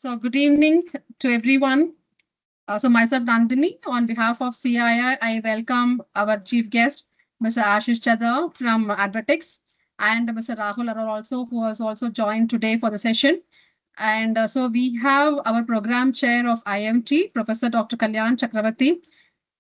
So good evening to everyone. Myself Nandini, on behalf of CII, I welcome our chief guest, Mr. Ashish Chadha from Advertex, and Mr. Rahul Arora also, who has also joined today for the session. And so we have our program chair of IMT, Professor Dr. Kalyan Chakravarti.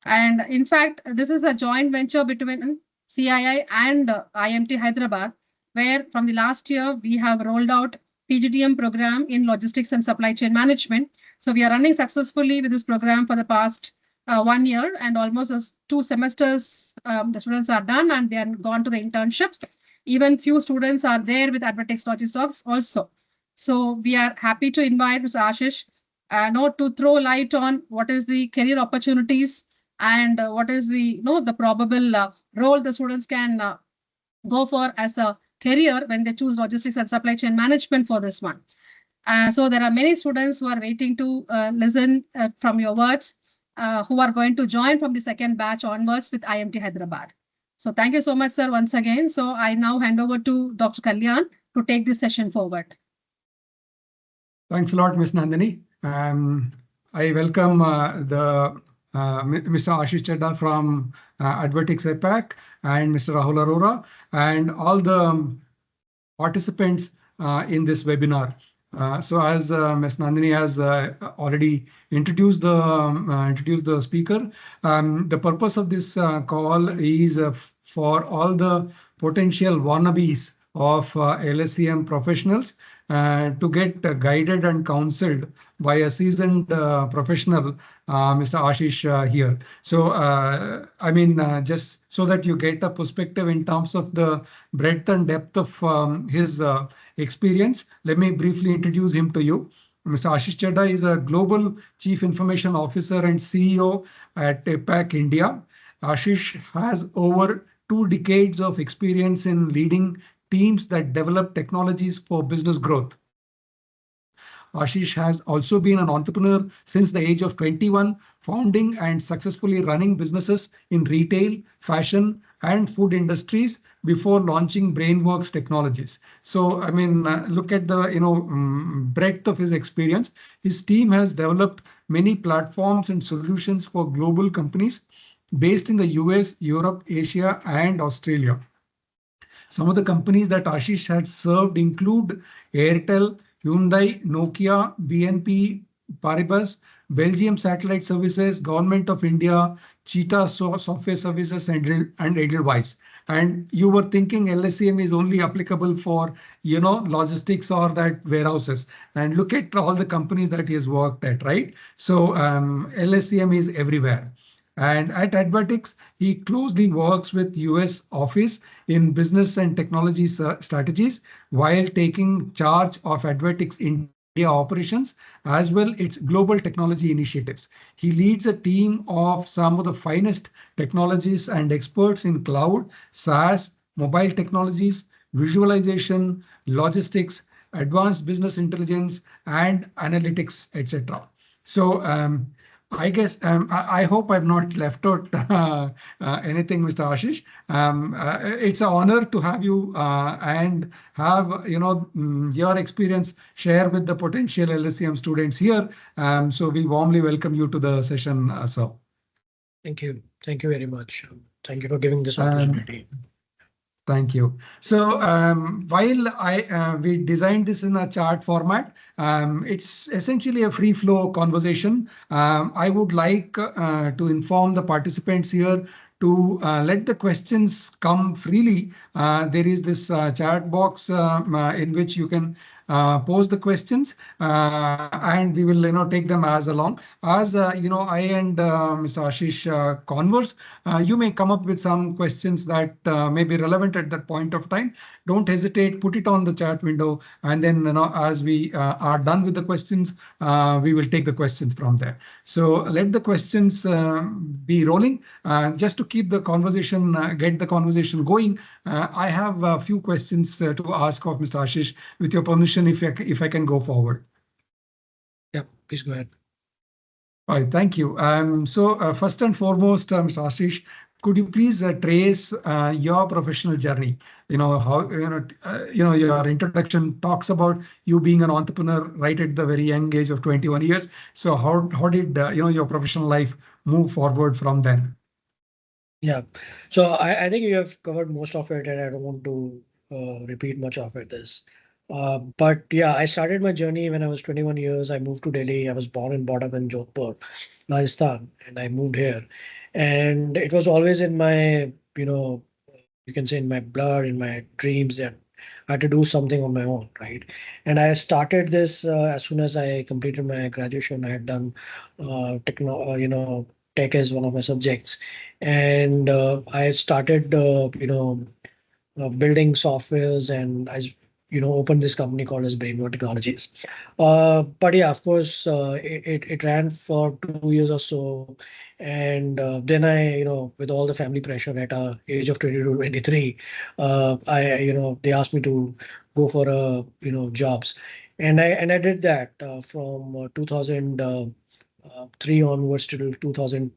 And in fact, this is a joint venture between CII and IMT Hyderabad, where from the last year we have rolled out PGDM program in logistics and supply chain management. So we are running successfully with this program for the past 1 year, and almost as 2 semesters the students are done and they are gone to the internships. Even few students are there with Advertex Logistics also. So we are happy to invite Mr. Ashish to throw light on what is the career opportunities and what is the probable role the students can go for as a career when they choose logistics and supply chain management for this one. So there are many students who are waiting to listen from your words, who are going to join from the second batch onwards with IMT Hyderabad. So thank you so much, sir, once again. So I now hand over to Dr. Kalyan to take this session forward. Thanks a lot, Ms. Nandini. I welcome Mr. Ashish Chadha from Advertex APAC and Mr. Rahul Arora and all the participants in this webinar. So as Ms. Nandini has already introduced the speaker, the purpose of this call is for all the potential wannabes of LSCM professionals to get guided and counseled by a seasoned professional, Mr. Ashish here. So, just so that you get a perspective in terms of the breadth and depth of his experience, let me briefly introduce him to you. Mr. Ashish Chadha is a Global Chief Information Officer and CEO at APAC India. Ashish has over 2 decades of experience in leading teams that develop technologies for business growth. Ashish has also been an entrepreneur since the age of 21, founding and successfully running businesses in retail, fashion, and food industries before launching Brainworks Technologies. So, look at the breadth of his experience. His team has developed many platforms and solutions for global companies based in the US, Europe, Asia, and Australia. Some of the companies that Ashish had served include Airtel, Hyundai, Nokia, BNP Paribas, Belgium Satellite Services, Government of India, Cheetah Software Services, and Edelweiss. And you were thinking LSCM is only applicable for, logistics or that warehouses. And look at all the companies that he has worked at, right? So LSCM is everywhere. And at Advertex, he closely works with US office in business and technology strategies while taking charge of Advertex India operations as well its global technology initiatives. He leads a team of some of the finest technologists and experts in cloud, SaaS, mobile technologies, visualization, logistics, advanced business intelligence, and analytics, etc. So I guess I hope I've not left out anything, Mr. Ashish. It's an honor to have you and have your experience share with the potential LSCM students here. So we warmly welcome you to the session, sir. Thank you. Thank you very much. Thank you for giving this opportunity. Thank you. So while we designed this in a chart format, it's essentially a free flow conversation. I would like to inform the participants here to let the questions come freely. There is this chat box in which you can pose the questions and we will take them as along. As I and Mr. Ashish converse, you may come up with some questions that may be relevant at that point of time. Don't hesitate, put it on the chat window, and then as we are done with the questions, we will take the questions from there. So let the questions be rolling. Just to keep the conversation, get the conversation going, I have a few questions to ask of Mr. Ashish. With your permission, if I can go forward. Yeah, please go ahead. All right, thank you. So first and foremost, Mr. Ashish, could you please trace your professional journey? How your introduction talks about you being an entrepreneur right at the very young age of 21 years. So how did your professional life move forward from then? Yeah. So I think you have covered most of it, and I don't want to repeat much of it. But yeah, I started my journey when I was 21 years. I moved to Delhi. I was born and brought up in Jodhpur, Rajasthan, and I moved here. And it was always in my, you can say in my blood, in my dreams that I had to do something on my own, right? And I started this as soon as I completed my graduation. I had done tech as one of my subjects, and I started, building softwares, and opened this company called as Brainware Technologies. But yeah, of course, it ran for 2 years or so, and then I, with all the family pressure at age of 22, 23, they asked me to go for jobs, and I did that from 2003 onwards to 2000.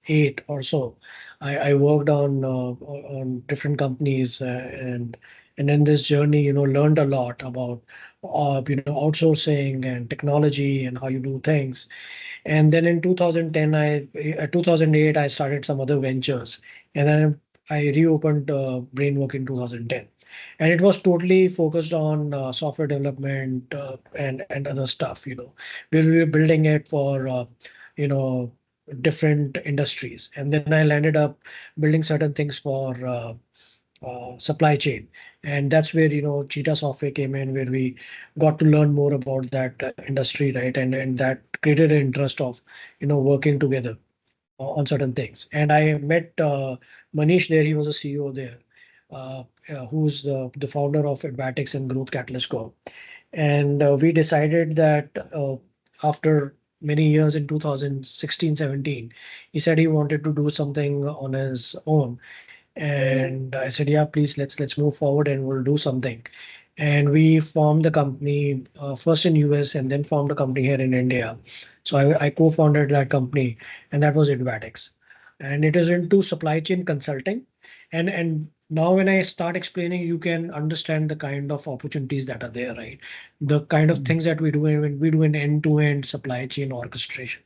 8 or so. I worked on different companies, and in this journey, learned a lot about outsourcing and technology and how you do things. And then in 2010, 2008, I started some other ventures, and then I reopened Brainwork in 2010, and it was totally focused on software development and other stuff. We were building it for you know different industries, and then I landed up building certain things for supply chain, and that's where Cheetah Software came in, where we got to learn more about that industry, right? And that created an interest of working together on certain things. And I met Manish there. He was a CEO there, who's the founder of Advatics and Growth Catalyst Co. And we decided that after many years in 2016, 17, he said he wanted to do something on his own. And I said, yeah, please, let's move forward and we'll do something. And we formed the company first in US and then formed a company here in India. So I co-founded that company, and that was Advatics. And it is into supply chain consulting. And now when I start explaining, you can understand the kind of opportunities that are there, right? The kind of things that we do an end-to-end supply chain orchestration.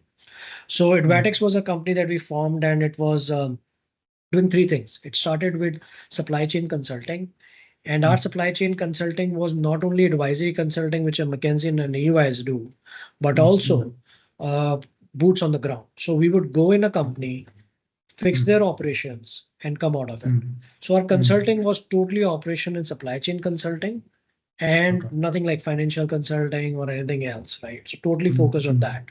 So Advatics was a company that we formed, and it was doing three things. It started with supply chain consulting, and our supply chain consulting was not only advisory consulting, which a McKinsey and an EYs do, but also uh, boots on the ground. So we would go in a company, fix their operations, and come out of it. So our consulting was totally operation and supply chain consulting, and nothing like financial consulting or anything else, right? So totally focused on that.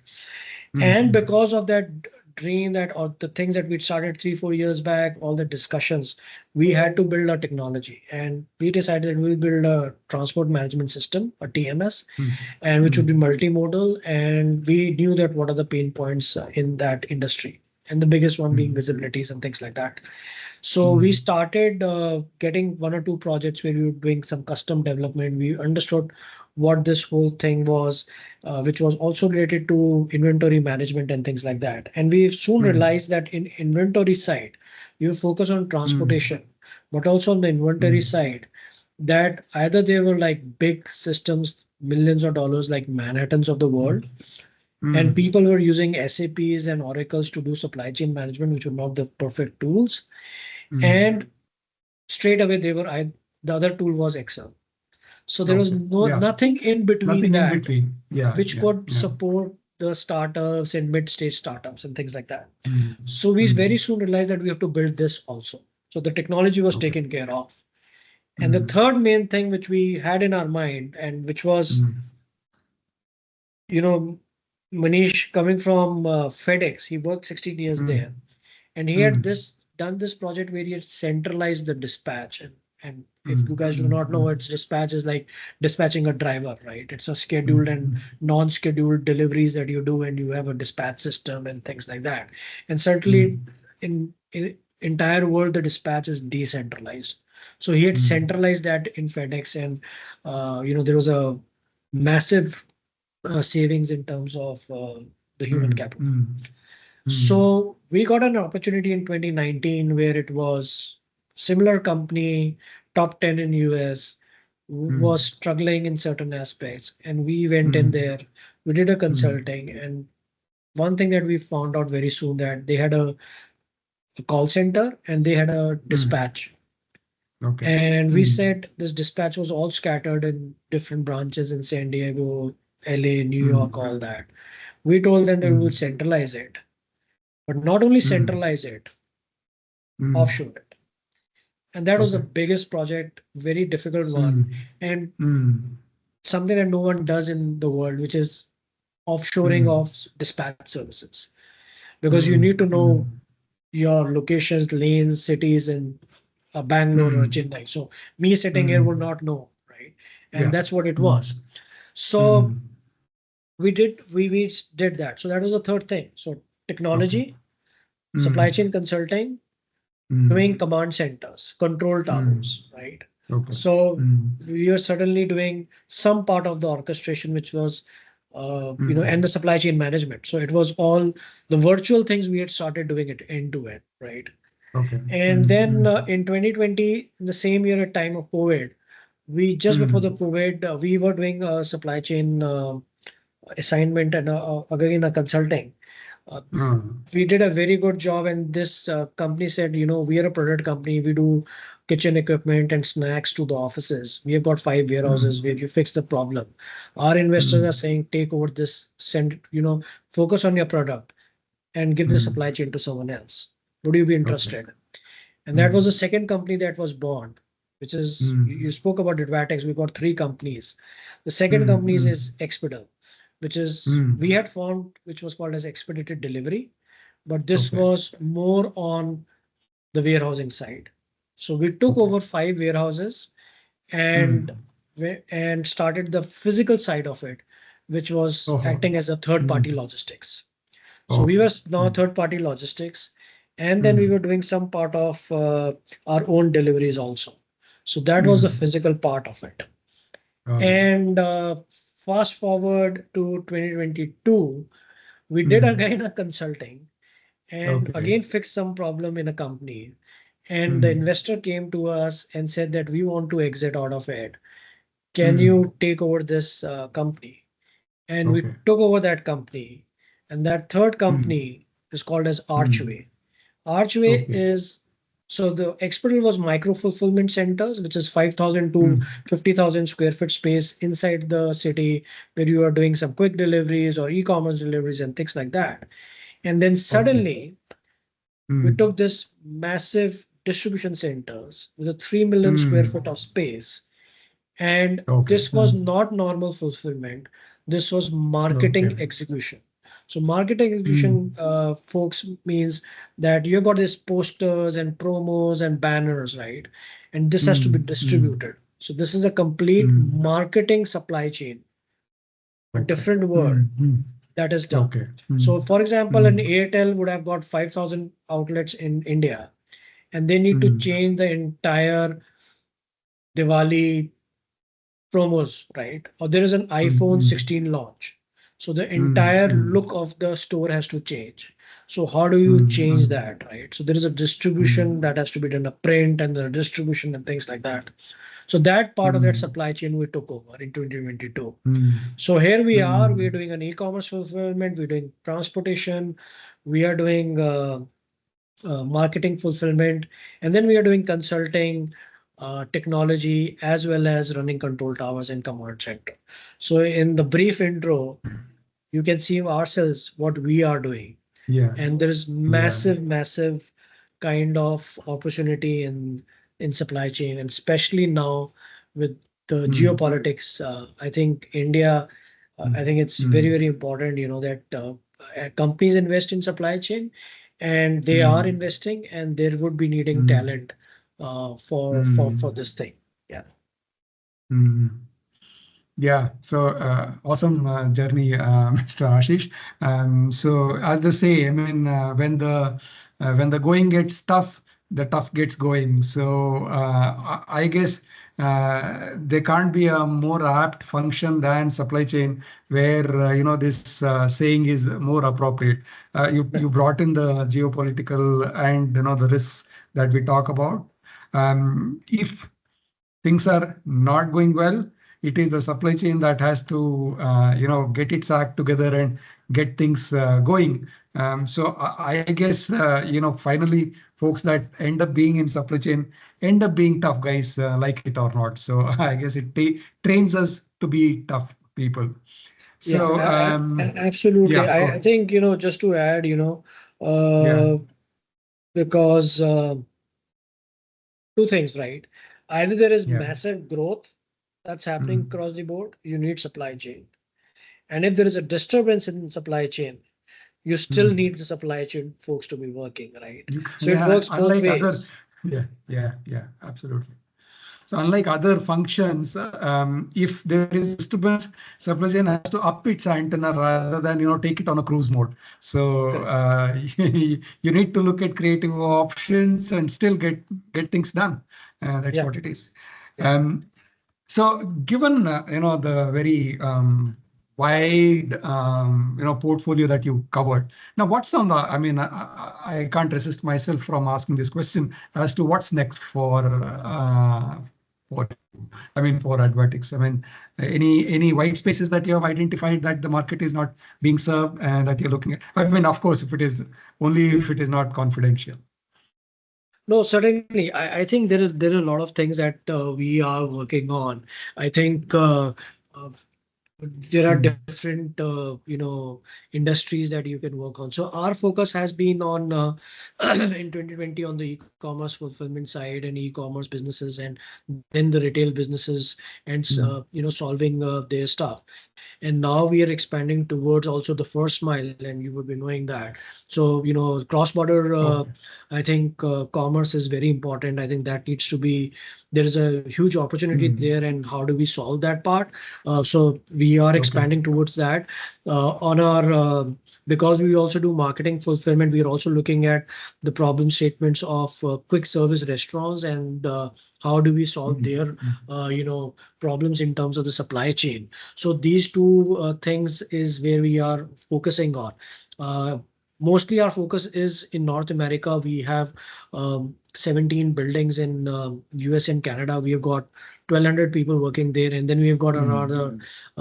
And because of that dream, that or the things that we started 3, 4 years back, all the discussions, we had to build a technology, and we decided we'll build a transport management system, a TMS, and which would be multimodal. And we knew that what are the pain points in that industry, and the biggest one being visibilities and things like that. So we started getting one or two projects where we were doing some custom development. We understood what this whole thing was, which was also related to inventory management and things like that. And we soon realized that in inventory side, you focus on transportation, but also on the inventory side, that either they were like big systems, millions of dollars, like Manhattans of the world, and people were using SAPs and Oracles to do supply chain management, which were not the perfect tools. And straight away the other tool was Excel. So there was nothing in between which could support the startups and mid-stage startups and things like that. So we very soon realized that we have to build this also. So the technology was taken care of. And the third main thing which we had in our mind, and which was, Manish coming from FedEx, he worked 16 years there, and he had done this project where he had centralized the dispatch. And if you guys do not know, it's dispatch is like dispatching a driver, right? It's a scheduled and non-scheduled deliveries that you do, and you have a dispatch system and things like that. And certainly in entire world, the dispatch is decentralized. So he had centralized that in FedEx, and there was a massive savings in terms of the human capital. So We got an opportunity in 2019 where it was similar company, top 10 in US, was struggling in certain aspects. And we went in there, we did a consulting. And one thing that we found out very soon that they had a call center and they had a dispatch. Okay. And we said this dispatch was all scattered in different branches in San Diego, LA, New York, all that. We told them that we will centralize it, but not only centralize it, offshore it. And that was the Okay. biggest project, very difficult one, and something that no one does in the world, which is offshoring of dispatch services. Because you need to know your locations, lanes, cities in Bangalore or Chennai. So me sitting here would not know, right? And Yeah. that's what it was. So we did that. So that was the third thing. So technology, supply chain consulting, doing command centers, control towers, right? Okay. So we were certainly doing some part of the orchestration, which was, and the supply chain management. So it was all the virtual things we had started doing it end to end, right? Okay. And then in 2020, in the same year at time of COVID, we just before the COVID, we were doing a supply chain assignment and again a consulting. We did a very good job, and this company said, we are a product company. We do kitchen equipment and snacks to the offices. We have got 5 warehouses where you fix the problem. Our investors are saying, take over this, focus on your product and give the supply chain to someone else. Would you be interested? And that was the second company that was born, which is, you spoke about Advatics. We've got 3 companies. The second company is Expedal, which is we had formed, which was called as expedited delivery, but this was more on the warehousing side. So we took over 5 warehouses and started the physical side of it, which was acting as a third party logistics. So we were now third party logistics, and then we were doing some part of our own deliveries also. So that was the physical part of it. And fast forward to 2022, we did again a consulting and again fixed some problem in a company. And the investor came to us and said that we want to exit out of it. Can you take over this company? And we took over that company. And that third company is called as Archway. Archway is, so the Expedal was micro fulfillment centers, which is 5,000 to 50,000 square foot space inside the city where you are doing some quick deliveries or e-commerce deliveries and things like that. And then suddenly we took this massive distribution centers with a 3 million square foot of space. And this was not normal fulfillment. This was marketing execution. So marketing execution, folks, means that you've got these posters and promos and banners, right? And this has to be distributed. So this is a complete marketing supply chain, a different word that is done. So for example, an Airtel would have got 5,000 outlets in India, and they need to change the entire Diwali promos, right? Or there is an iPhone 16 launch. So the entire look of the store has to change. So how do you change that, right? So there is a distribution that has to be done, a print and the distribution and things like that. So that part of that supply chain we took over in 2022. So here we are, we're doing an e-commerce fulfillment, we're doing transportation, we are doing marketing fulfillment, and then we are doing consulting, technology, as well as running control towers and command center. So in the brief intro, you can see ourselves what we are doing. And there is massive kind of opportunity in supply chain, and especially now with the geopolitics. I think India, I think it's very important, that companies invest in supply chain, and they are investing, and there would be needing talent for this thing. Yeah. Yeah, so awesome journey, Mr. Ashish. So as they say, I mean, when the going gets tough, the tough gets going. So I guess there can't be a more apt function than supply chain where this saying is more appropriate. You brought in the geopolitical and the risks that we talk about. If things are not going well, it is the supply chain that has to get its act together and get things going. So I guess finally folks that end up being in supply chain end up being tough guys, like it or not. So I guess it trains us to be tough people. So Absolutely. yeah, I think, just to add, yeah, because two things, right? Either there is yeah. massive growth that's happening Mm. across the board, you need supply chain. And if there is a disturbance in supply chain, you still Mm. need the supply chain folks to be working, right? So it Yeah, works both unlike other, ways. yeah, absolutely. So unlike other functions, if there is disturbance, supply chain has to up its antenna rather than take it on a cruise mode. So Correct. you need to look at creative options and still get things done. That's Yeah. what it is. Yeah. So given the very wide portfolio that you covered, now what's on the? I mean, I can't resist myself from asking this question as to what's next for I mean for Advertix. I mean, any white spaces that you have identified that the market is not being served and that you're looking at? I mean, of course, if it is only if it is not confidential. No, certainly. I think there are a lot of things that we are working on. I think uh, there are Mm, different industries that you can work on. So our focus has been on in 2020 on the e-commerce fulfillment side and e-commerce businesses, and then the retail businesses, and mm, solving their stuff. And now we are expanding towards also the first mile, and you would be knowing that. So cross border, okay. I think commerce is very important. I think that needs to be, there is a huge opportunity Mm, there, and how do we solve that part? So we are okay. expanding towards that on our because we also do marketing fulfillment. We are also looking at the problem statements of quick service restaurants, and how do we solve Mm, their mm, problems in terms of the supply chain. So these two things is where we are focusing on. Uh, Mostly our focus is in North America. We have 17 buildings in US and Canada. We have got 1,200 people working there, and then we have got mm, another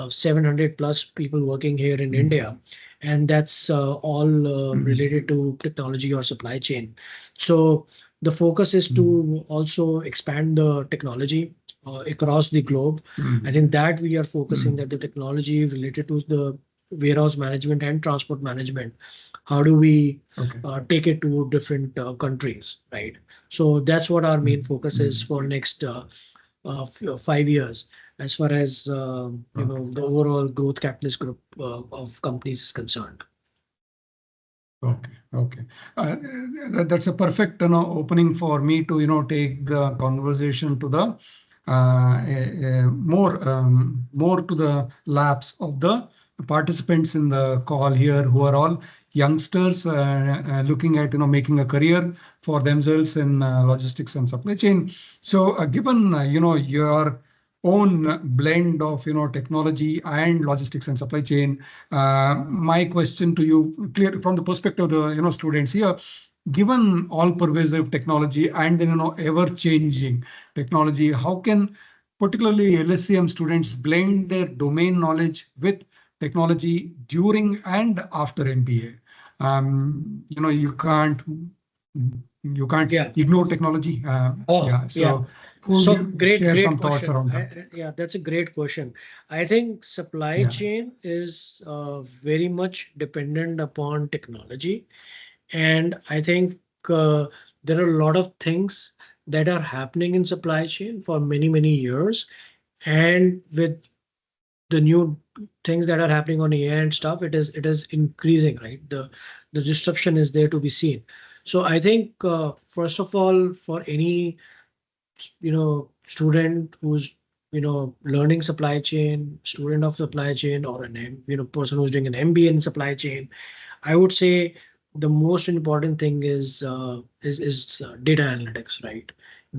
700 plus people working here in mm, India, and that's all mm, related to technology or supply chain. So the focus is mm, to also expand the technology across the globe. I mm, think that we are focusing mm. that the technology related to the warehouse management and transport management, how do we Okay. take it to different countries, right? So that's what our main Mm, focus is mm. for next 5 years, as far as Okay. the overall growth capitalist group of companies is concerned. Okay. Okay. That's a perfect opening for me to take the conversation to the more to the laps of the participants in the call here, who are all youngsters looking at making a career for themselves in logistics and supply chain. So given your own blend of technology and logistics and supply chain, my question to you, clear from the perspective of the students here, given all pervasive technology and then ever changing technology, how can particularly LSCM students blend their domain knowledge with technology during and after MBA? You can't Yeah. ignore technology. Oh, Yeah. yeah. So could So you great, share great some thoughts question. around that? Yeah, that's a great question. I think supply Yeah. chain is very much dependent upon technology. And I think there are a lot of things that are happening in supply chain for many, many years. And with the new things that are happening on AI and stuff, it is increasing, right? The disruption is there to be seen. So I think first of all, for any student who's learning supply chain, student of supply chain, or an person who's doing an MBA in supply chain, I would say the most important thing is data analytics, right?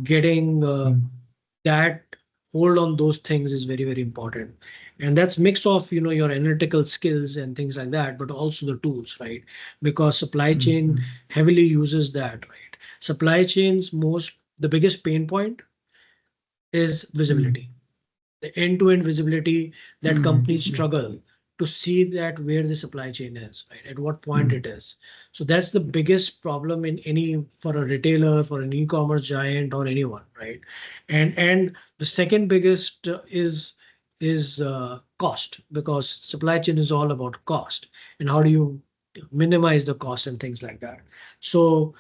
Getting Mm, that hold on those things is very, very important. And that's mix of, your analytical skills and things like that, but also the tools, right? Because supply chain heavily uses that, right? Supply chains, the biggest pain point is visibility, the end-to-end visibility that companies struggle to see that where the supply chain is, right? At what point it is. So that's the biggest problem in for a retailer, for an e-commerce giant or anyone, right? And the second biggest is cost, because supply chain is all about cost and how do you minimize the cost and things like that. So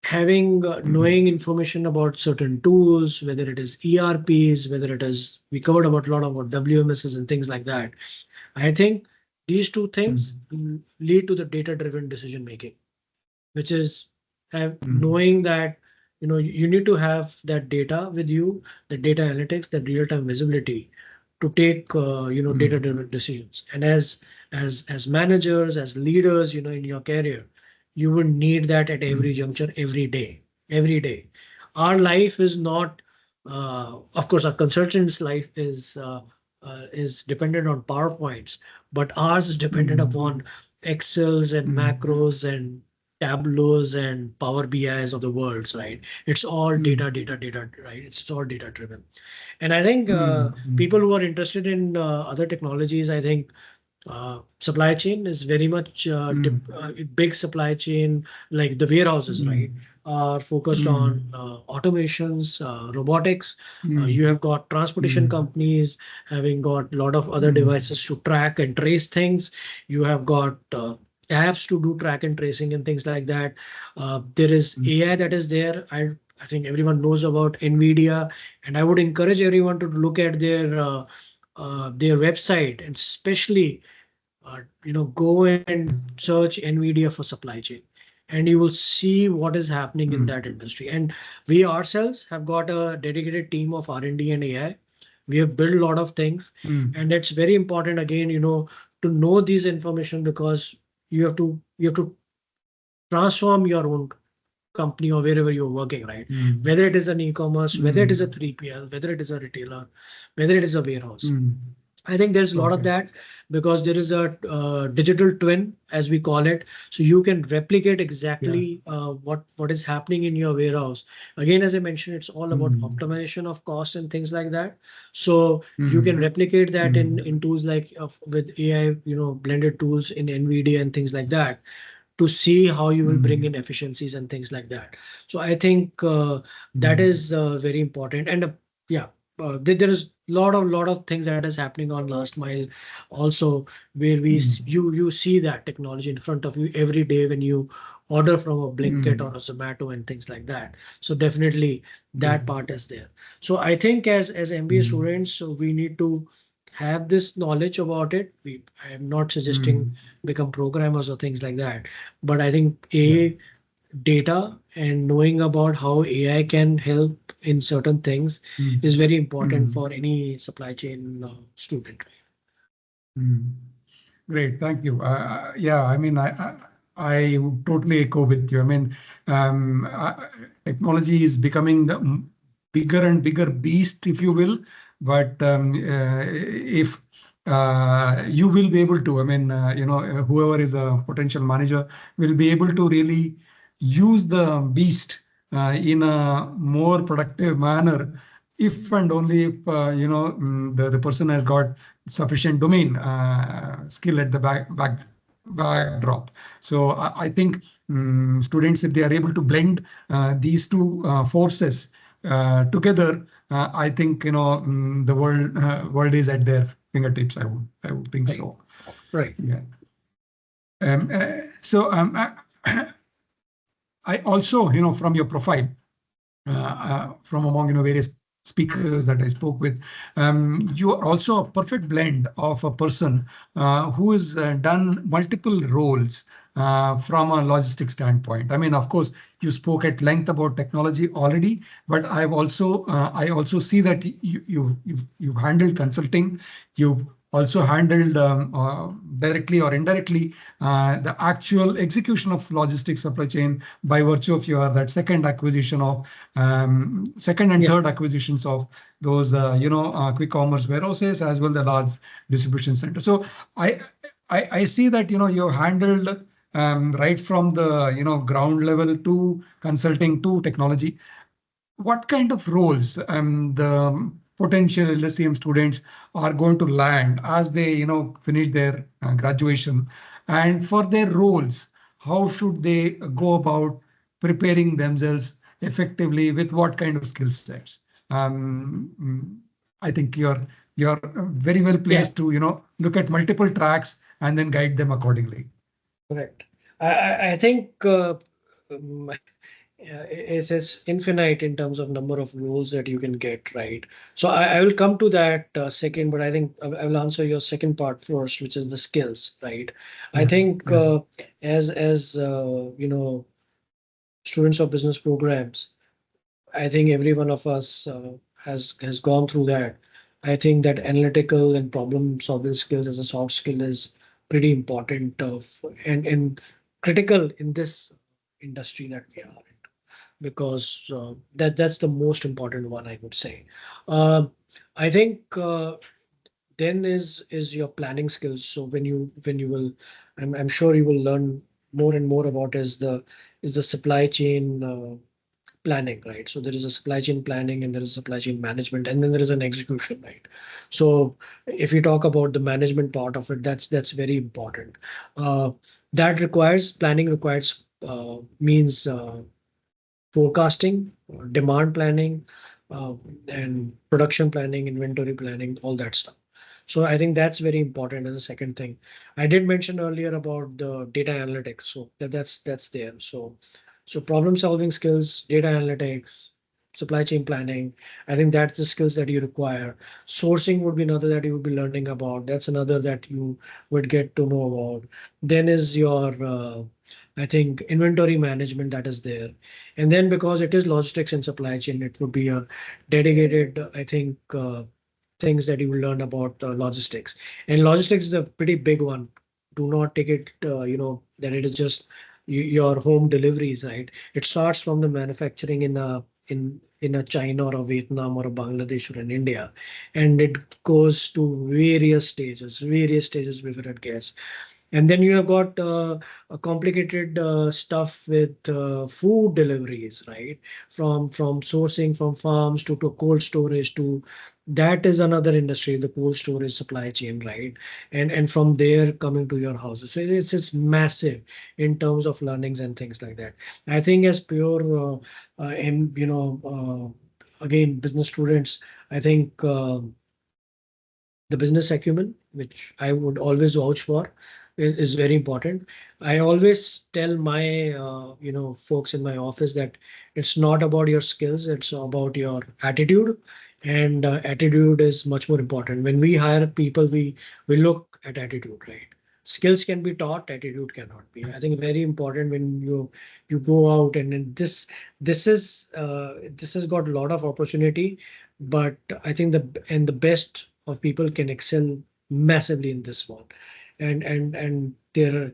having knowing information about certain tools, whether it is ERPs, whether it is, we covered about a lot about WMSs and things like that. I think these two things lead to the data-driven decision making, which is knowing that you need to have that data with you, the data analytics, the real-time visibility to take data-driven decisions. And as managers, as leaders, in your career, you would need that at every juncture, every day, every day. Our life is not, of course, our consultant's life is dependent on PowerPoints, but ours is dependent upon Excels and macros and Tableaus and Power BIs of the world, right? It's all data, right? It's all data driven. And I think people who are interested in other technologies, I think supply chain is very much big supply chain, like the warehouses, right? Are focused on automations, robotics. You have got transportation companies having got a lot of other devices to track and trace things. You have got apps to do track and tracing and things like that. There is AI that is there. I think everyone knows about NVIDIA, and I would encourage everyone to look at their website, and especially go and search NVIDIA for supply chain, and you will see what is happening in that industry. And we ourselves have got a dedicated team of R&D and AI. We have built a lot of things, and it's very important again, to know these information, because you have to transform your own company or wherever you're working, right? Whether it is an e-commerce, whether it is a 3PL, whether it is a retailer, whether it is a warehouse. I think there's a lot of that, because there is a digital twin, as we call it. So you can replicate exactly what is happening in your warehouse. Again, as I mentioned, it's all about optimization of cost and things like that. So you can replicate that in tools like with AI, blended tools in NVIDIA and things like that, to see how you will bring in efficiencies and things like that. So I think that is very important. And there is lot of things that is happening on last mile also, where you see that technology in front of you every day when you order from a Blinkit or a Zomato and things like that. So definitely that part is there. So I think as MBA students, so we need to have this knowledge about it. I am not suggesting become programmers or things like that, but I think data and knowing about how AI can help in certain things is very important for any supply chain student. Great, thank you. Yeah, I mean, I totally echo with you. I mean, technology is becoming the bigger and bigger beast, if you will. But if you will be able to, I mean, whoever is a potential manager will be able to really use the beast in a more productive manner, if and only if the person has got sufficient domain skill at the backdrop. So I think students, if they are able to blend these two forces together, I think the world is at their fingertips. I would think so. Right. Yeah. I also, from your profile, from among various speakers that I spoke with, you are also a perfect blend of a person who has done multiple roles from a logistics standpoint. I mean, of course, you spoke at length about technology already, but I also see that you've handled consulting, you've also handled directly or indirectly the actual execution of logistics supply chain by virtue of your that second acquisition of second and third acquisitions of those quick commerce warehouses as well the large distribution center. So I see that you've handled right from the ground level to consulting to technology. What kind of roles the potential LSCM students are going to land as they finish their graduation, and for their roles, how should they go about preparing themselves effectively with what kind of skill sets? I think you're very well placed to look at multiple tracks and then guide them accordingly. Correct. I think it's infinite in terms of number of roles that you can get, right? So I will come to that second, but I think I will answer your second part first, which is the skills, right? I think as students of business programs, I think every one of us has gone through that. I think that analytical and problem solving skills as a soft skill is pretty important and critical in this industry that we are in, because that's the most important one, I would say. Uh, I think then is your planning skills. So when you will, I'm sure you will learn more and more about is the supply chain planning, right? So there is a supply chain planning and there is supply chain management, and then there is an execution, right? So if you talk about the management part of it, that's very important. That requires planning, requires means forecasting, demand planning, uh, and production planning, inventory planning, all that stuff. So I think that's very important as a second thing. I did mention earlier about the data analytics, so that's there. So problem solving skills, data analytics, supply chain planning. I think that's the skills that you require. Sourcing would be another that you would be learning about. That's another that you would get to know about. Then is your I think inventory management that is there. And then because it is logistics and supply chain, it would be a dedicated, I think, things that you will learn about logistics. And logistics is a pretty big one. Do not take it, that it is just your home deliveries, right? It starts from the manufacturing in a China or a Vietnam or a Bangladesh or in India, and it goes to various stages before it gets. And then you have got a complicated stuff with food deliveries, right? From sourcing from farms to cold storage to that is another industry, the cold storage supply chain, right? And from there coming to your houses. So it's massive in terms of learnings and things like that. I think as pure in again business students, I think the business acumen, which I would always vouch for, is very important. I always tell my folks in my office that it's not about your skills, it's about your attitude, and attitude is much more important. When we hire people, we look at attitude, right? Skills can be taught, attitude cannot be. I think very important when you go out, and then this has got a lot of opportunity, but I think the best of people can excel massively in this one, and there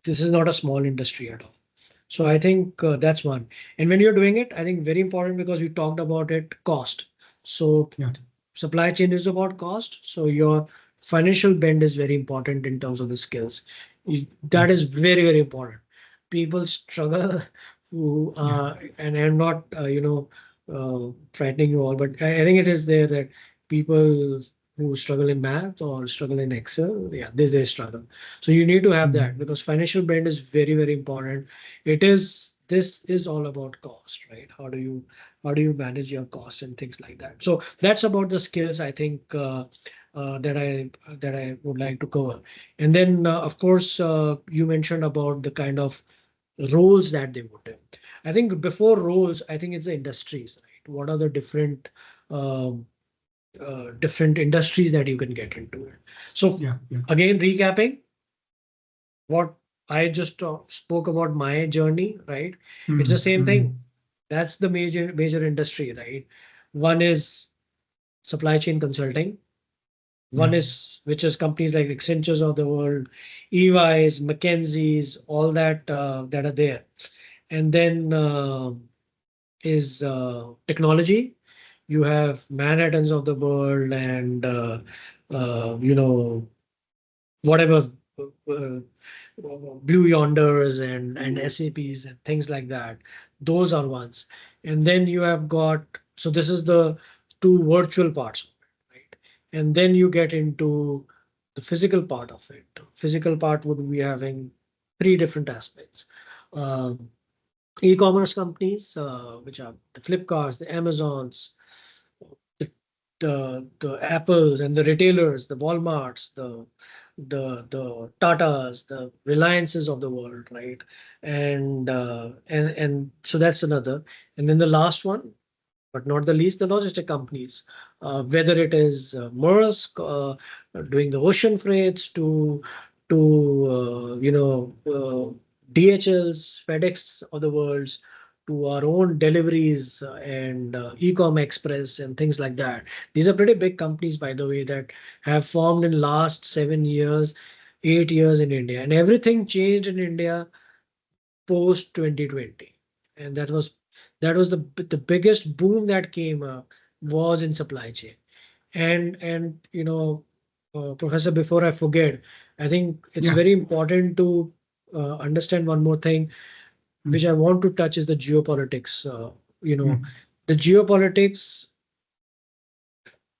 this is not a small industry at all. So I think that's one. And when you're doing it, I think very important, because we talked about it, cost. So supply chain is about cost. So your financial bend is very important in terms of the skills. That is very, very important. People struggle who and I'm not frightening you all, but I think it is there that people who struggle in math or struggle in Excel, yeah, they struggle. So you need to have that, because financial bend is very, very important. This is all about cost, right? How do you manage your cost and things like that? So that's about the skills, I think, that I would like to cover. And then of course you mentioned about the kind of roles that they would have. I think before roles, I think it's the industries, right? What are the different industries that you can get into it? So again, recapping what I just spoke about my journey, right? It's the same thing. That's the major industry, right? One is supply chain consulting. One is, which is companies like Accentures of the world, EYs, McKinsey's, all that that are there. And then is technology. You have Manhattans of the world and you know, whatever uh, Blue Yonders and SAPs and things like that. Those are ones. And then you have got, so this is the two virtual parts of it, right? And then you get into the physical part of it. Physical part would be having three different aspects. Um, E-commerce companies, which are the Flipkarts, the Amazons, the, the Apples and the retailers, the Walmarts, the Tatas, the Reliances of the world, right? And so that's another. And then the last one, but not the least, the logistic companies, whether it is Maersk doing the ocean freights to DHLs, FedEx of the worlds, to our own deliveries and Ecom Express and things like that. These are pretty big companies, by the way, that have formed in last 7 years, 8 years in India, and everything changed in India post 2020, and that was the biggest boom that came up was in supply chain. And Professor, before I forget, I think it's Yeah. very important to understand one more thing which I want to touch is the geopolitics. Mm. The geopolitics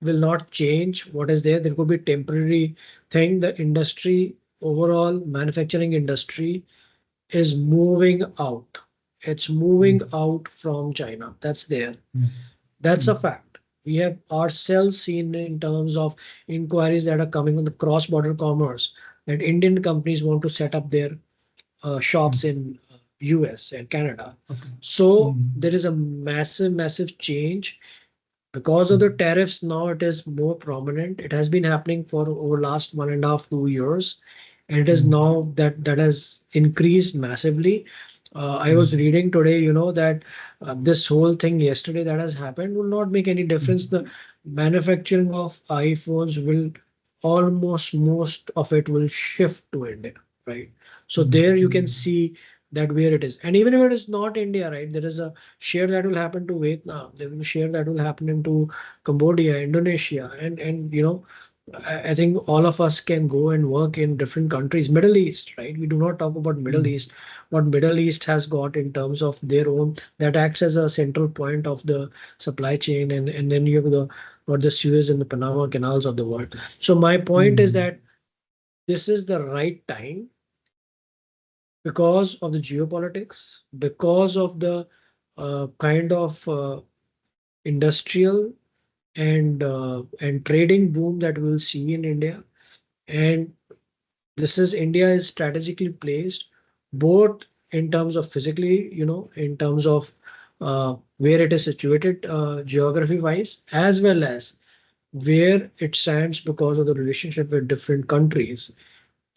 will not change what is there. There could be temporary thing. The industry, overall manufacturing industry, is moving out. It's moving Mm. out from China. That's there. Mm. That's a Mm. fact. We have ourselves seen in terms of inquiries that are coming on the cross-border commerce that Indian companies want to set up their shops Mm. in US and Canada. Okay. So Mm. there is a massive, massive change because of the Mm. tariffs. Now it is more prominent. It has been happening for over last 1.5, 2 years, and it is Mm. now that has increased massively. I was Mm. reading today, that this whole thing yesterday that has happened will not make any difference. Mm. The manufacturing of iPhones will almost most of it will shift to India, right? So Mm. there you can Mm. see that where it is. And even if it is not India, right, there is a share that will happen to Vietnam. There will be share that will happen into Cambodia, Indonesia, and I think all of us can go and work in different countries. Middle East, right? We do not talk about Middle Mm. East. What Middle East has got in terms of their own that acts as a central point of the supply chain, and then you have the Suez and the Panama canals of the world. So my point is Mm. that this is the right time because of the geopolitics, because of the kind of industrial and trading boom that we'll see in India. And this is India is strategically placed both in terms of physically, in terms of where it is situated geography wise, as well as where it stands because of the relationship with different countries.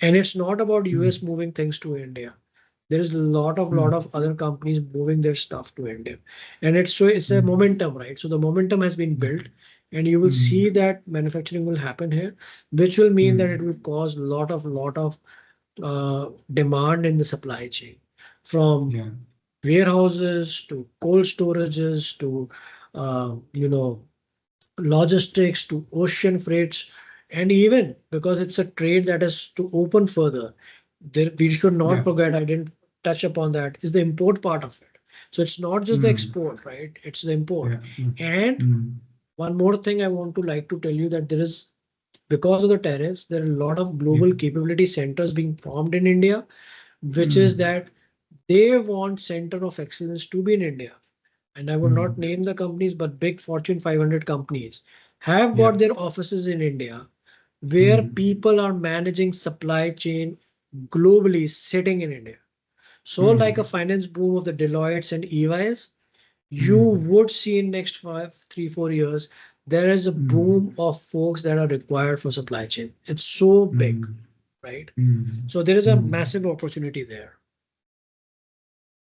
And it's not about US Mm. moving things to India. There is a lot of Mm. other companies moving their stuff to India, and it's a Mm. momentum, right? So the momentum has been Mm. built, and you will Mm. see that manufacturing will happen here, which will mean that it Mm. will cause lot of demand in the supply chain, from Yeah. warehouses to cold storages to logistics to ocean freights, and even because it's a trade that is to open further, there we should not Yeah. forget, I didn't touch upon that, is the import part of it. So it's not just the Mm. export, right? It's the import. Yeah. Mm. And Mm. one more thing I want to like to tell you that there is, because of the tariffs, there are a lot of Yeah. global capability centers being formed in India, which is Mm. that they want center of excellence to be in India. And I would not Mm. name the companies, but big Fortune 500 companies have Yeah. got their offices in India where Mm. people are managing supply chain globally sitting in India. So, like a Mm. finance boom of the Deloittes and EYs, you Mm. would see in next 5, 3, 4 years, there is a Mm. boom of folks that are required for supply chain. It's so big, Mm. right? Mm. So there is a Mm. massive opportunity there.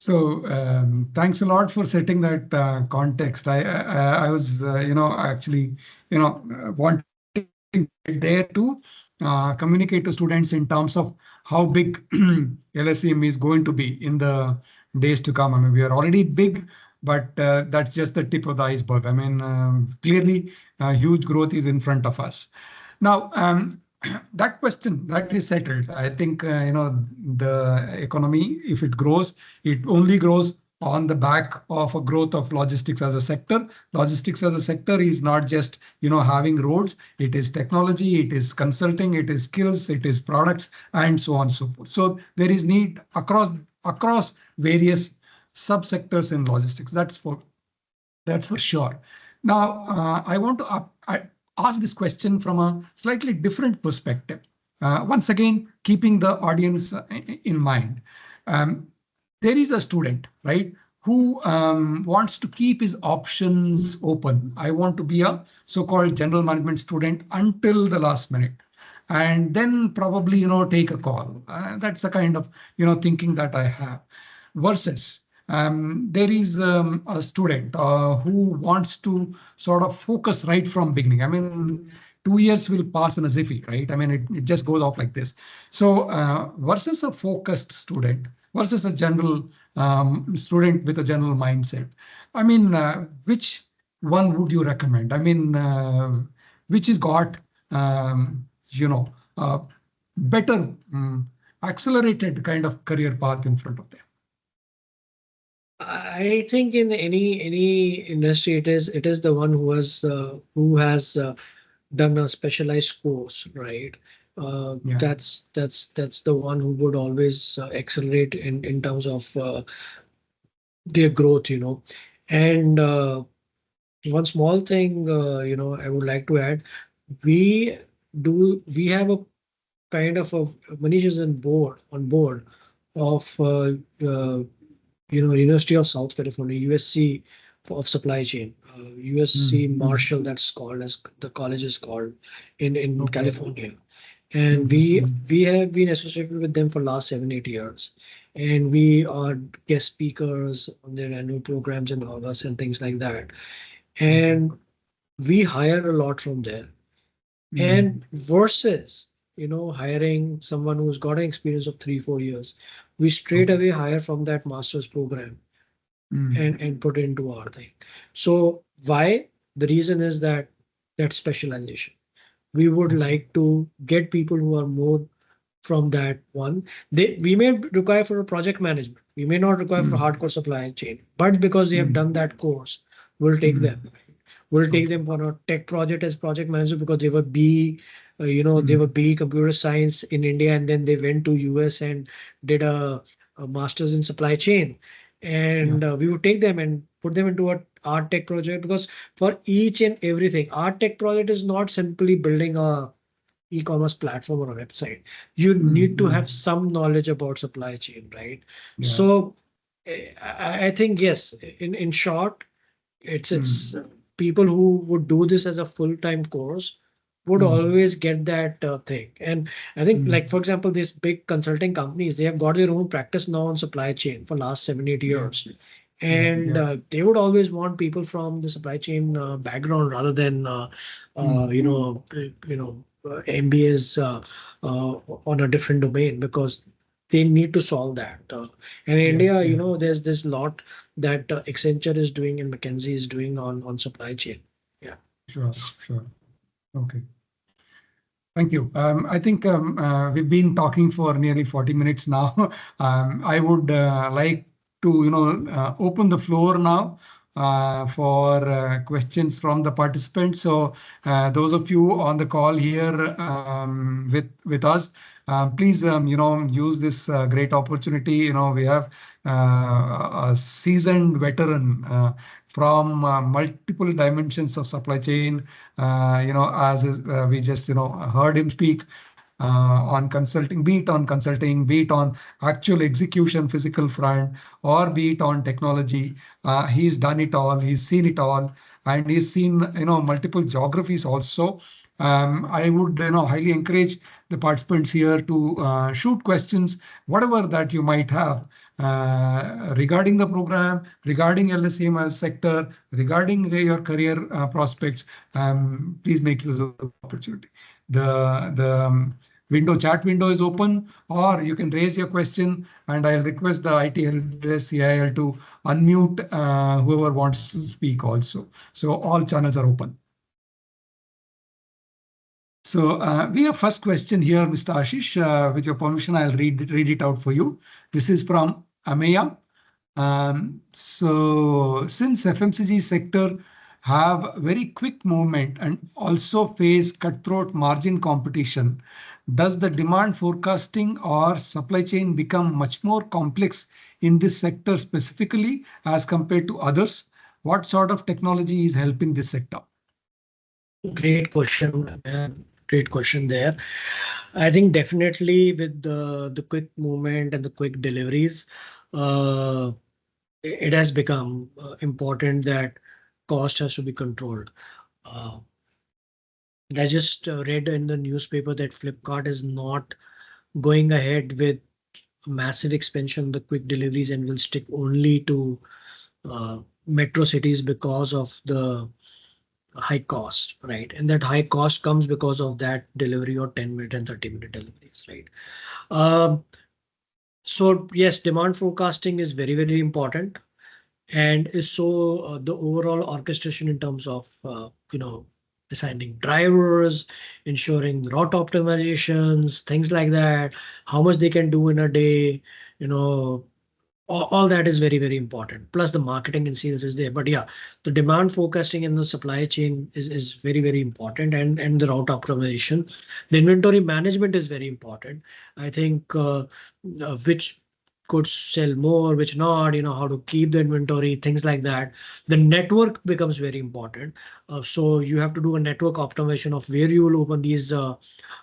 So thanks a lot for setting that context. I was actually wanting to there to communicate to students in terms of how big LSCM is going to be in the days to come. I mean, we are already big, but that's just the tip of the iceberg. I mean, clearly, huge growth is in front of us. Now, that question that is settled. I think the economy, if it grows, it only grows on the back of a growth of logistics as a sector. Logistics as a sector is not just having roads. It is technology, it is consulting, it is skills, it is products, and so on and so forth. So there is need across various subsectors in logistics. That's for sure. Now, I want to ask this question from a slightly different perspective. Once again, keeping the audience in mind. There is a student, right, who wants to keep his options open. I want to be a so-called general management student until the last minute, and then probably take a call. That's the kind of thinking that I have. Versus there is a student who wants to sort of focus right from beginning. I mean, 2 years will pass in a jiffy, right? I mean, it just goes off like this. So versus a focused student versus a general student with a general mindset. I mean, which one would you recommend? I mean, which has got, better accelerated kind of career path in front of them? I think in any industry, it is the one who has done a specialized course, right? Yeah. That's the one who would always accelerate in terms of their growth, And one small thing, I would like to add, we have a kind of Manish is on board of University of South California, USC of supply chain, USC Marshall, that's called, as the college is called in Okay. California. And we have been associated with them for last 7-8 years, and we are guest speakers on their annual programs in August and things like that. And we hire a lot from there. And versus hiring someone who's got an experience of 3-4 years, we straight away hire from that master's program and put it into our thing. So why? The reason is that specialization. We would like to get people who are more from that one. We may require for a project management. We may not require for hardcore supply chain, but because they have done that course, we'll take them. We'll take them for a tech project as project manager because they were they were BE computer science in India, and then they went to US and did a master's in supply chain. And we would take them and put them into a art tech project, because for each and everything, art tech project is not simply building a e-commerce platform or a website. You need to have some knowledge about supply chain, right? Yeah. So I think, yes, in short, it's people who would do this as a full-time course would always get that thing. And I think, like, for example, these big consulting companies, they have got their own practice now on supply chain for last 7-8 years. And they would always want people from the supply chain background rather than MBAs on a different domain, because they need to solve that. And in India, there's this lot that Accenture is doing and McKinsey is doing on supply chain. Yeah. Sure. Okay. Thank you. I think we've been talking for nearly 40 minutes now. I would like to open the floor now for questions from the participants. So those of you on the call here with us, please use this great opportunity. We have a seasoned veteran from multiple dimensions of supply chain. As we just heard him speak on consulting, be it on actual execution, physical front, or be it on technology. He's done it all. He's seen it all, and he's seen multiple geographies also. I would highly encourage the participants here to shoot questions, whatever that you might have. regarding the program, regarding LSCM as sector, regarding your career prospects, please make use of the opportunity. The chat window is open, or you can raise your question, and I'll request the IT CII to unmute whoever wants to speak also. So all channels are open. So we have first question here, Mr. Ashish. With your permission, I'll read it out for you. This is from Ameya. So since FMCG sector have very quick movement and also face cutthroat margin competition, does the demand forecasting or supply chain become much more complex in this sector specifically as compared to others? What sort of technology is helping this sector? Great question, man. Great question there. I think definitely with the quick movement and the quick deliveries, it has become important that cost has to be controlled. I just read in the newspaper that Flipkart is not going ahead with massive expansion of the quick deliveries and will stick only to metro cities because of the high cost, right? And that high cost comes because of that delivery or 10-minute and 30-minute deliveries, right? So yes, demand forecasting is very, very important, and is so the overall orchestration in terms of assigning drivers, ensuring route optimizations, things like that, how much they can do in a day, all that is very, very important. Plus the marketing and sales is there. But yeah, the demand forecasting and the supply chain is very, very important, and the route optimization. The inventory management is very important. I think which could sell more, which not, how to keep the inventory, things like that. The network becomes very important. So you have to do a network optimization of where you will open these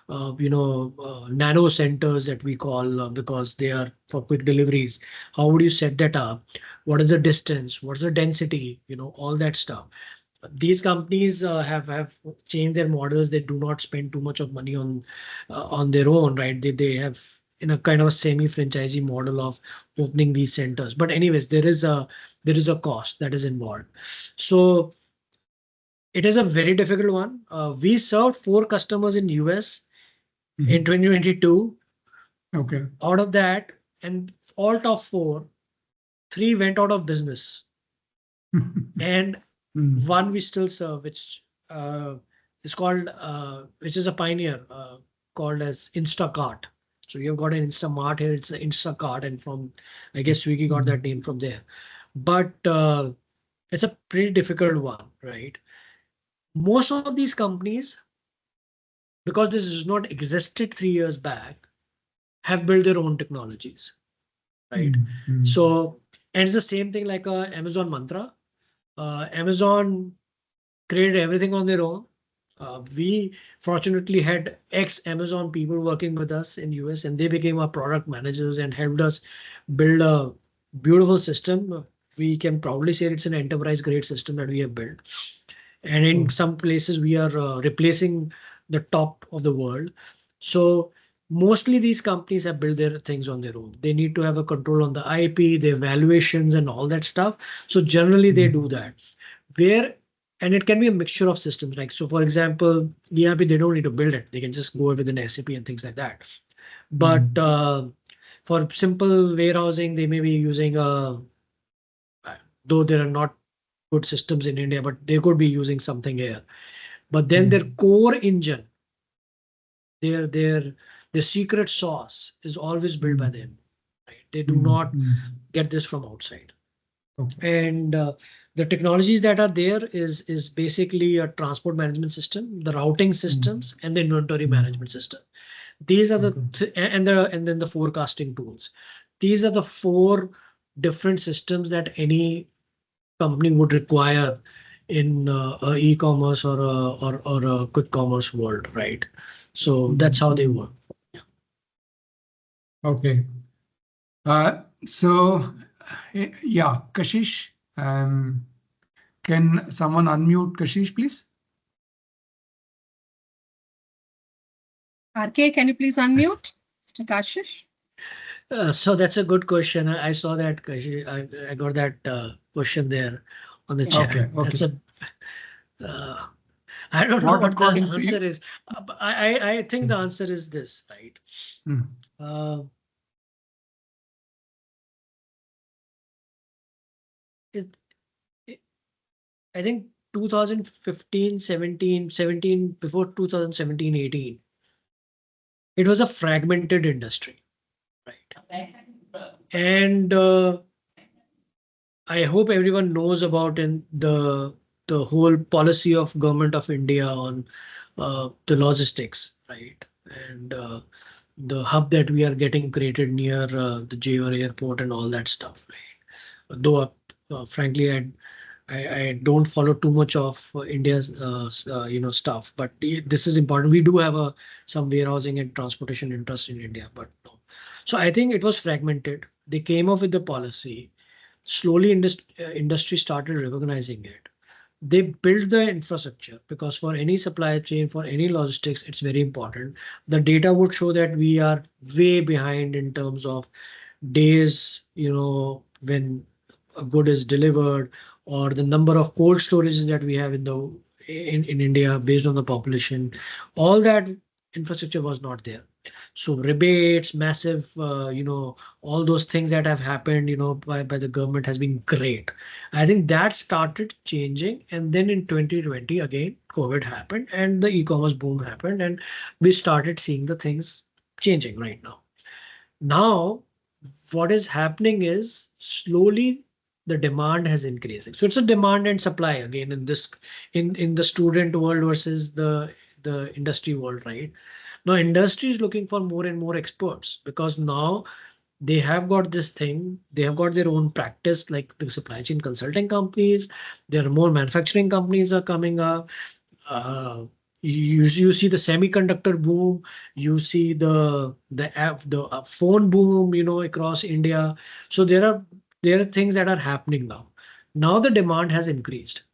nano centers that we call, because they are for quick deliveries. How would you set that up? What is the distance? What's the density? All that stuff. These companies have changed their models. They do not spend too much of money on their own, right? They have in a kind of a semi-franchisee model of opening these centers. But anyways, there is a cost that is involved. So it is a very difficult one. We served 4 customers in US in 2022. Okay. Out of that, and all top 4, 3 went out of business, and one we still serve, which is called, which is a pioneer, called as Instacart. So you've got an Instamart here, it's an Instacart, and from, I guess Swiggy got that name from there. But it's a pretty difficult one, right? Most of these companies, because this has not existed 3 years back, have built their own technologies, right? So, and it's the same thing like Amazon mantra. Amazon created everything on their own. We fortunately had ex-Amazon people working with us in US, and they became our product managers and helped us build a beautiful system. We can probably say it's an enterprise grade system that we have built. And in some places we are replacing the top of the world. So mostly these companies have built their things on their own. They need to have a control on the IP, the evaluations and all that stuff. So generally they do that. And it can be a mixture of systems. Like, so for example, ERP, they don't need to build it. They can just go with an SAP and things like that. But for simple warehousing, they may be using, though there are not good systems in India, but they could be using something here. But then their core engine, their secret sauce is always built by them. Right? They do not get this from outside. Okay. And the technologies that are there is basically a transport management system, the routing systems, and the inventory management system. These are the and then the forecasting tools. These are the 4 different systems that any company would require in a e-commerce or a quick commerce world, right? So that's how they work. Yeah. Okay. So yeah, Kashish, can someone unmute Kashish, please? RK, can you please unmute Mr. Kashish? So that's a good question. I saw that. I got that question there on the chat. Okay, That's okay. uh, I don't know Not what the according to answer you. is. But I think the answer is this, right? Hmm. Uh, it, it, I think 2015, 17, before 2017, 18, it was a fragmented industry, right? And I hope everyone knows about in the whole policy of government of India on the logistics, right? And the hub that we are getting created near the JR airport and all that stuff, right? Though, frankly, I don't follow too much of India's stuff, but this is important. We do have some warehousing and transportation interest in India, but no. So I think it was fragmented. They came up with the policy. Slowly, industry started recognizing it. They built the infrastructure because for any supply chain, for any logistics, it's very important. The data would show that we are way behind in terms of days, when a good is delivered, or the number of cold storages that we have in India based on the population. All that infrastructure was not there. So rebates, massive, all those things that have happened, by the government has been great. I think that started changing. And then in 2020, again, COVID happened and the e-commerce boom happened, and we started seeing the things changing right now. Now, what is happening is slowly the demand has increasing. So it's a demand and supply again in this in the student world versus the industry world, right? Now industry is looking for more and more experts because now they have got this thing, they have got their own practice, like the supply chain consulting companies. There are more manufacturing companies are coming up. uh, you see the semiconductor boom, you see the phone boom, across India. So there are things that are happening now. Now the demand has increased.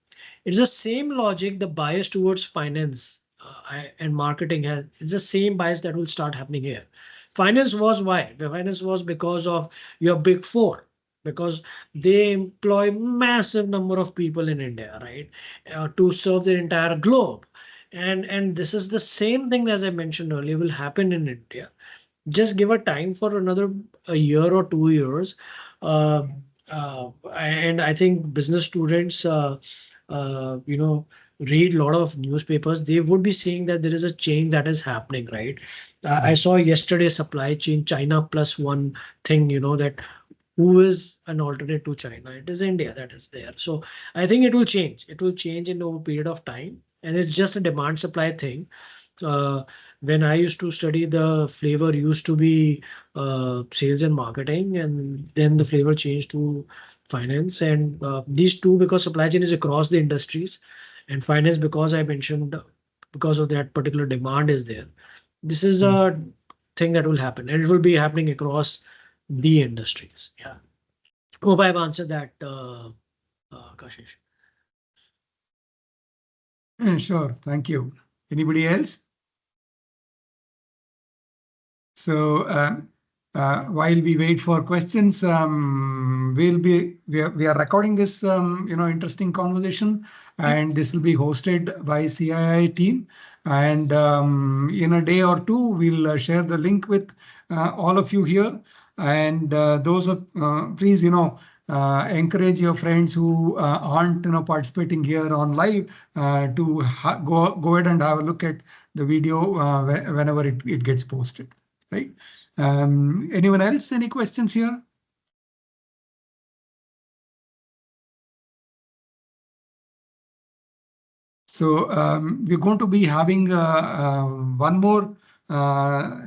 It's the same logic, the bias towards finance and marketing has. It's the same bias that will start happening here. Finance was why? The finance was because of your big four, because they employ massive number of people in India, right, to serve the entire globe. And this is the same thing, as I mentioned earlier, will happen in India. Just give a time for another a year or 2 years. Uh, and I think business students, read a lot of newspapers. They would be seeing that there is a change that is happening, right? I saw yesterday supply chain China plus one thing, that who is an alternate to China? It is India that is there. So I think it will change. It will change in over a period of time. And it's just a demand supply thing. Uh, when I used to study, the flavor used to be sales and marketing, and then the flavor changed to finance. And these two, because supply chain is across the industries, and finance, because I mentioned, because of that particular demand is there. This is a thing that will happen, and it will be happening across the industries. Yeah. Hope I've answered that, Kashish. Sure, thank you. Anybody else? So while we wait for questions, we are recording this interesting conversation, and this will be hosted by CII team. And in a day or two, we'll share the link with all of you here. And those of please encourage your friends who aren't participating here on live to go ahead and have a look at the video whenever it gets posted. Right? Anyone else? Any questions here? So we're going to be having one more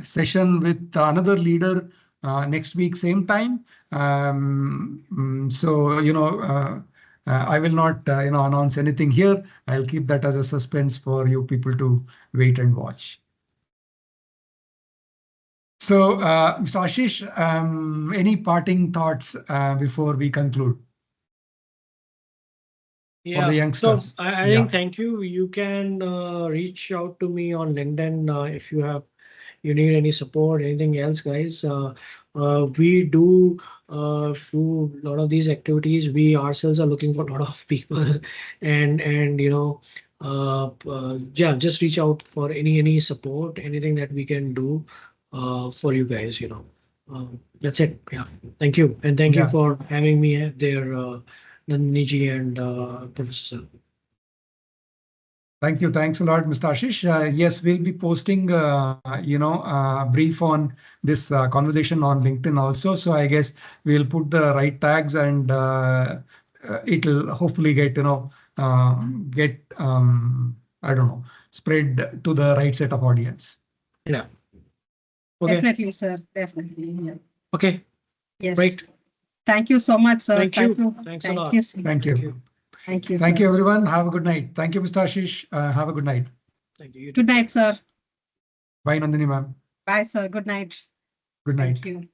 session with another leader next week, same time. So I will not announce anything here. I'll keep that as a suspense for you people to wait and watch. So, Mr. Ashish, any parting thoughts before we conclude for the Yeah. So youngsters? I think thank you. You can reach out to me on LinkedIn if you have you need any support, anything else, guys, we do a lot of these activities. We ourselves are looking for a lot of people, and yeah, just reach out for any support, anything that we can do for you guys. That's it. Yeah. Thank you, and thank you Yeah. for having me there, Nandini ji and Professor. Thank you. Thanks a lot, Mr. Ashish. Yes, we'll be posting, brief on this conversation on LinkedIn also. So I guess we'll put the right tags and it'll hopefully get, I don't know, spread to the right set of audience. Yeah. Okay. Definitely, sir. Definitely. Yeah. Okay. Yes. Great. Thank you so much, sir. Thank you. Thank Thanks a lot. you, sir. Thank you. Thank you. Thank you, Thank sir. you, everyone. Have a good night. Thank you, Mr. Ashish. Have a good night. Thank you. You too. Good night, sir. Bye, Nandini ma'am. Bye, sir. Good night. Good night. Thank you.